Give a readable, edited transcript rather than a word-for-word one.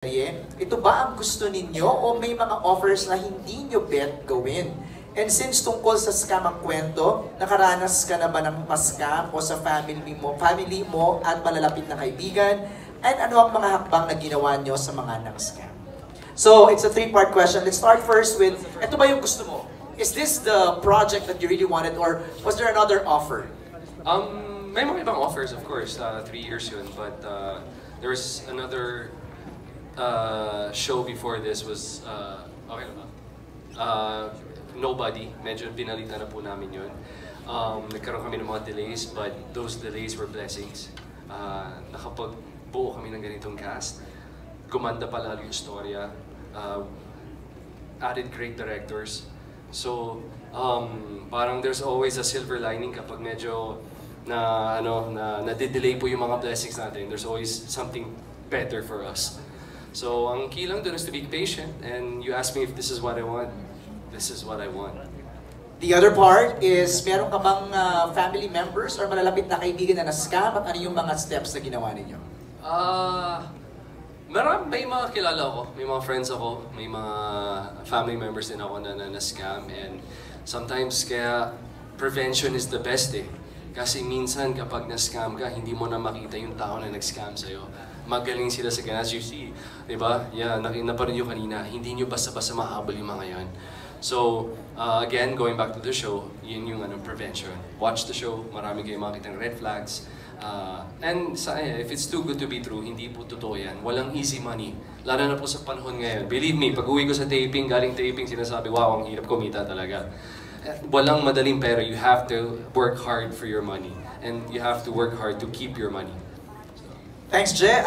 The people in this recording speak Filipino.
ito ba ang gusto ninyo o may mga offers na hindi nyo bet gawin? And since tungkol sa scam ang kwento, nakaranas ka na ba ng ma-scam o sa family mo at malalapit na kaibigan? And ano ang mga hakbang na ginawa nyo sa mga nang-scam? So, it's a three-part question. Let's start first with, ito ba yung gusto mo? Is this the project that you really wanted or was there another offer? May mga ibang offers, of course. 3 years yun. But there was another show before this was, okay na ba? Nobody. Medyo binalita na po namin yun. Nagkaroon kami ng mga delays, but those delays were blessings. Nakapagbuo kami ng ganitong cast. Gumanda pa lalo yung storya. Added great directors. So, parang there's always a silver lining kapag medyo na-delay po yung mga blessings natin. There's always something better for us. So, ang key lang dun is to be patient, and you ask me if this is what I want. This is what I want. The other part is, meron ka bang family members or malalapit na kaibigan na na-scam at ano yung mga steps na ginawa ninyo? May mga kilala ako, may mga friends ako, may mga family members din ako na na-scam, and sometimes kaya prevention is the best eh. Kasi minsan kapag na-scam ka, hindi mo na makita yung tao na nag-scam sa'yo. Magaling sila sa ganas, you see. Diba? Yeah, naparin nyo kanina, hindi nyo basta-basta mahabol yung mga yan. So, again, going back to the show, yun yung prevention. Watch the show, marami kayong makikitang red flags. And if it's too good to be true, hindi po totoo yan. Walang easy money. Lalo na po sa panahon ngayon. Believe me, pag uwi ko sa taping, galing taping, sinasabi, wow, ang hirap kumita talaga. Walang madaling pera. You have to work hard for your money. And you have to work hard to keep your money. Thanks, Jay.